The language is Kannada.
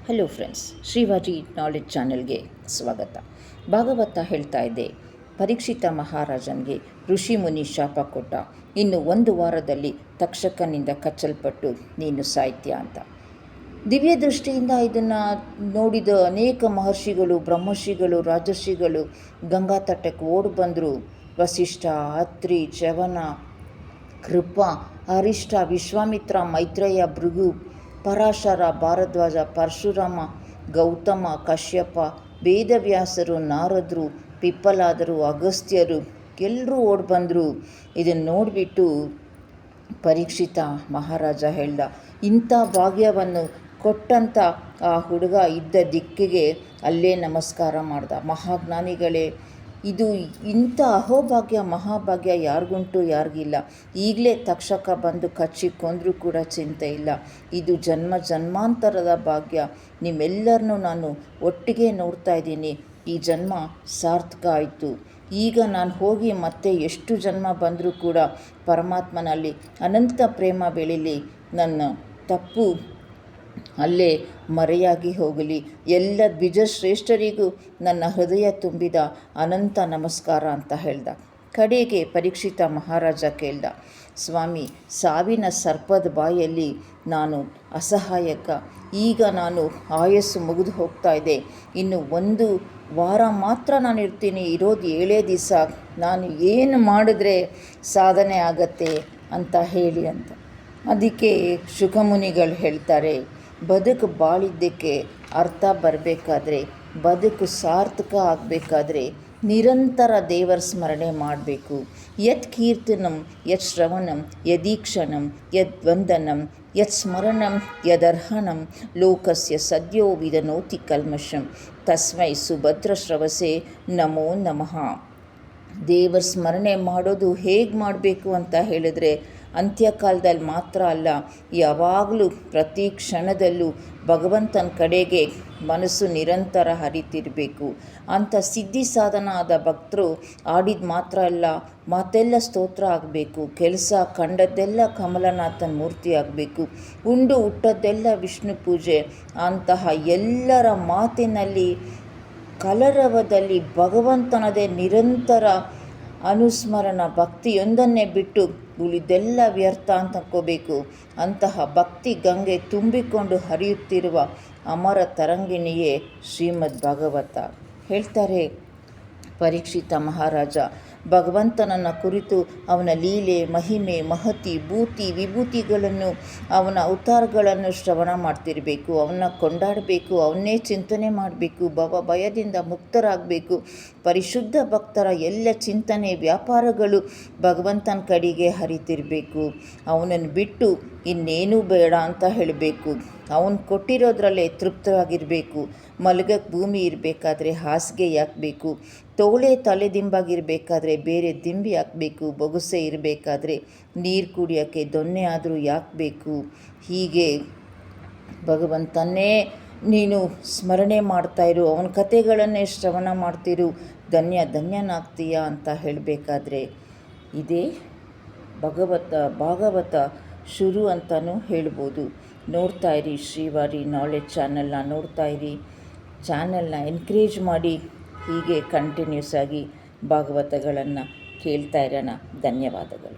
ಹಲೋ ಫ್ರೆಂಡ್ಸ್, ಶ್ರೀವಾರಿ ನಾಲೆಡ್ಜ್ ಚಾನೆಲ್ಗೆ ಸ್ವಾಗತ. ಭಾಗವತ ಹೇಳ್ತಾ ಇದ್ದೆ, ಪರೀಕ್ಷಿತ ಮಹಾರಾಜನಿಗೆ ಋಷಿ ಮುನಿ ಶಾಪ ಕೊಟ್ಟ, ಇನ್ನು 1 ವಾರದಲ್ಲಿ ತಕ್ಷಕನಿಂದ ಕಚ್ಚಲ್ಪಟ್ಟು ನೀನು ಸಾಯ್ತೀಯ ಅಂತ. ದಿವ್ಯ ದೃಷ್ಟಿಯಿಂದ ಇದನ್ನು ನೋಡಿದ ಅನೇಕ ಮಹರ್ಷಿಗಳು, ಬ್ರಹ್ಮರ್ಷಿಗಳು, ರಾಜರ್ಷಿಗಳು ಗಂಗಾ ತಟಕ್ಕೆ ಓಡಿ ಬಂದರು. ವಸಿಷ್ಠ, ಅತ್ರಿ, ಚವನ, ಕೃಪ, ಅರಿಷ್ಟ, ವಿಶ್ವಾಮಿತ್ರ, ಮೈತ್ರೇಯ, ಭೃಗು, ಪರಾಶರ, ಭಾರದ್ವಾಜ, ಪರಶುರಾಮ, ಗೌತಮ, ಕಶ್ಯಪ, ವೇದವ್ಯಾಸರು, ನಾರದರು, ಪಿಪ್ಪಲಾದರು, ಅಗಸ್ತ್ಯರು ಎಲ್ಲರೂ ಓಡಿ ಬಂದರು. ಇದನ್ನು ನೋಡಿಬಿಟ್ಟು ಪರೀಕ್ಷಿತ ಮಹಾರಾಜ ಹೇಳ್ದ, ಇಂಥ ಭಾಗ್ಯವನ್ನು ಕೊಟ್ಟಂಥ ಆ ಹುಡುಗ ಇದ್ದ ದಿಕ್ಕಿಗೆ ಅಲ್ಲೇ ನಮಸ್ಕಾರ ಮಾಡ್ದ. ಮಹಾಜ್ಞಾನಿಗಳೇ, ಇದು ಇಂಥ ಅಹೋಭಾಗ್ಯ ಮಹಾಭಾಗ್ಯ ಯಾರಿಗುಂಟು, ಯಾರಿಗಿಲ್ಲ. ಈಗಲೇ ತಕ್ಷಕ ಬಂದು ಕಚ್ಚಿ ಕೊಂದರೂ ಕೂಡ ಚಿಂತೆ ಇಲ್ಲ. ಇದು ಜನ್ಮ ಜನ್ಮಾಂತರದ ಭಾಗ್ಯ. ನಿಮ್ಮೆಲ್ಲರನ್ನೂ ನಾನು ಒಟ್ಟಿಗೆ ನೋಡ್ತಾ ಇದ್ದೀನಿ. ಈ ಜನ್ಮ ಸಾರ್ಥಕ ಆಯಿತು. ಈಗ ನಾನು ಹೋಗಿ ಮತ್ತೆ ಎಷ್ಟು ಜನ್ಮ ಬಂದರೂ ಕೂಡ ಪರಮಾತ್ಮನಲ್ಲಿ ಅನಂತ ಪ್ರೇಮ ಬೆಳೀಲಿ. ನನ್ನ ತಪ್ಪು ಅಲ್ಲೇ ಮರೆಯಾಗಿ ಹೋಗಲಿ. ಎಲ್ಲ ದ್ವಿಜಶ್ರೇಷ್ಠರಿಗೂ ನನ್ನ ಹೃದಯ ತುಂಬಿದ ಅನಂತ ನಮಸ್ಕಾರ ಅಂತ ಹೇಳ್ದ. ಕಡೆಗೆ ಪರೀಕ್ಷಿತ ಮಹಾರಾಜ ಕೇಳ್ದ, ಸ್ವಾಮಿ, ಸಾವಿನ ಸರ್ಪದ ಬಾಯಲ್ಲಿ ನಾನು ಅಸಹಾಯಕ. ಈಗ ನಾನು ಆಯಸ್ಸು ಮುಗಿದು ಹೋಗ್ತಾ ಇದೆ. ಇನ್ನು 1 ವಾರ ಮಾತ್ರ ನಾನು ಇರ್ತೀನಿ. ಇರೋದು 7 ದಿವಸ. ನಾನು ಏನು ಮಾಡಿದ್ರೆ ಸಾಧನೆ ಆಗತ್ತೆ ಅಂತ ಹೇಳಿ ಅಂತ. ಅದಕ್ಕೆ ಶುಕಮುನಿಗಳು ಹೇಳ್ತಾರೆ, ಬದುಕು ಬಾಳಿದ್ದಕ್ಕೆ ಅರ್ಥ ಬರಬೇಕಾದ್ರೆ, ಬದುಕು ಸಾರ್ಥಕ ಆಗಬೇಕಾದ್ರೆ ನಿರಂತರ ದೇವರ ಸ್ಮರಣೆ ಮಾಡಬೇಕು. ಯತ್ ಕೀರ್ತನಂ, ಯತ್ ಶ್ರವಣಂ, ಯದೀಕ್ಷಣಂ, ಯದ್ ವಂದನಂ, ಯತ್ ಸ್ಮರಣಂ, ಯದರ್ಹಣಂ ಲೋಕಸ್ಯ ಸದ್ಯೋ ವಿದನೋತಿ ಕಲ್ಮಷಂ ತಸ್ಮೈ ಸುಭದ್ರ ಶ್ರವಸೆ ನಮೋ ನಮಃ. ದೇವರ ಸ್ಮರಣೆ ಮಾಡೋದು ಹೇಗೆ ಮಾಡಬೇಕು ಅಂತ ಹೇಳಿದ್ರೆ, ಅಂತ್ಯಕಾಲದಲ್ಲಿ ಮಾತ್ರ ಅಲ್ಲ, ಯಾವಾಗಲೂ ಪ್ರತಿ ಕ್ಷಣದಲ್ಲೂ ಭಗವಂತನ ಕಡೆಗೆ ಮನಸ್ಸು ನಿರಂತರ ಹರಿತಿರಬೇಕು. ಅಂಥ ಸಿದ್ಧಿ ಸಾಧನ ಆದ ಭಕ್ತರು ಆಡಿದ ಮಾತ್ರ ಅಲ್ಲ, ಮಾತೆಲ್ಲ ಸ್ತೋತ್ರ ಆಗಬೇಕು. ಕೆಲಸ ಕಂಡದ್ದೆಲ್ಲ ಕಮಲನಾಥನ ಮೂರ್ತಿ ಆಗಬೇಕು. ಉಂಡು ಹುಟ್ಟದ್ದೆಲ್ಲ ವಿಷ್ಣು ಪೂಜೆ. ಅಂತಹ ಎಲ್ಲರ ಮಾತಿನಲ್ಲಿ ಕಲರವದಲ್ಲಿ ಭಗವಂತನದೇ ನಿರಂತರ ಅನುಸ್ಮರಣ, ಭಕ್ತಿಯೊಂದನ್ನೇ ಬಿಟ್ಟು ಉಳಿದೆಲ್ಲ ವ್ಯರ್ಥ ಅಂತ ಅಂದ್ಕೋಬೇಕು. ಅಂತಹ ಭಕ್ತಿ ಗಂಗೆ ತುಂಬಿಕೊಂಡು ಹರಿಯುತ್ತಿರುವ ಅಮರ ತರಂಗಿಣಿಯೇ ಶ್ರೀಮದ್ ಭಾಗವತ. ಹೇಳ್ತಾರೆ ಪರೀಕ್ಷಿತ ಮಹಾರಾಜ, ಭಗವಂತನನ್ನು ಕುರಿತು ಅವನ ಲೀಲೆ, ಮಹಿಮೆ, ಮಹತಿ, ಭೂತಿ, ವಿಭೂತಿಗಳನ್ನು, ಅವನ ಅವತಾರಗಳನ್ನು ಶ್ರವಣ ಮಾಡ್ತಿರಬೇಕು. ಅವನ್ನ ಕೊಂಡಾಡಬೇಕು. ಅವನ್ನೇ ಚಿಂತನೆ ಮಾಡಬೇಕು. ಭಯದಿಂದ ಮುಕ್ತರಾಗಬೇಕು. ಪರಿಶುದ್ಧ ಭಕ್ತರ ಎಲ್ಲ ಚಿಂತನೆ, ವ್ಯಾಪಾರಗಳು ಭಗವಂತನ ಕಡೆಗೆ ಹರಿತಿರಬೇಕು. ಅವನನ್ನು ಬಿಟ್ಟು ಇನ್ನೇನೂ ಬೇಡ ಅಂತ ಹೇಳಬೇಕು. ಅವನು ಕೊಟ್ಟಿರೋದ್ರಲ್ಲೇ ತೃಪ್ತರಾಗಿರಬೇಕು. ಮಲಗಕ್ಕೆ ಭೂಮಿ ಇರಬೇಕಾದ್ರೆ ಹಾಸಿಗೆ ಯಾಕಬೇಕು? ತೋಳೆ ತಲೆದಿಂಬಾಗಿರಬೇಕಾದ್ರೆ ಬೇರೆ ದಿಂಬಿ ಹಾಕಬೇಕು. ಬೊಗಸೆ ಇರಬೇಕಾದ್ರೆ ನೀರು ಕುಡಿಯೋಕ್ಕೆ ದೊನ್ನೆ ಆದರೂ ಯಾಕೆ ಬೇಕು? ಹೀಗೆ ಭಗವಂತನ್ನೇ ನೀನು ಸ್ಮರಣೆ ಮಾಡ್ತಾಯಿರು, ಅವನ ಕಥೆಗಳನ್ನೇ ಶ್ರವಣ ಮಾಡ್ತಿರು, ಧನ್ಯನಾಗ್ತೀಯ ಅಂತ ಹೇಳಬೇಕಾದ್ರೆ ಇದೇ ಭಾಗವತ ಶುರು ಅಂತಲೂ ಹೇಳ್ಬೋದು. ನೋಡ್ತಾ ಇರಿ, ಶ್ರೀವಾರಿ ನಾಲೆಡ್ಜ್ ಚಾನಲ್ನ ನೋಡ್ತಾ ಇರಿ. ಚಾನಲ್ನ ಎನ್ಕರೇಜ್ ಮಾಡಿ. ಹೀಗೆ ಕಂಟಿನ್ಯೂಸ್ ಆಗಿ ಭಾಗವತಗಳನ್ನು ಕೇಳ್ತಾ ಇರೋಣ. ಧನ್ಯವಾದಗಳು.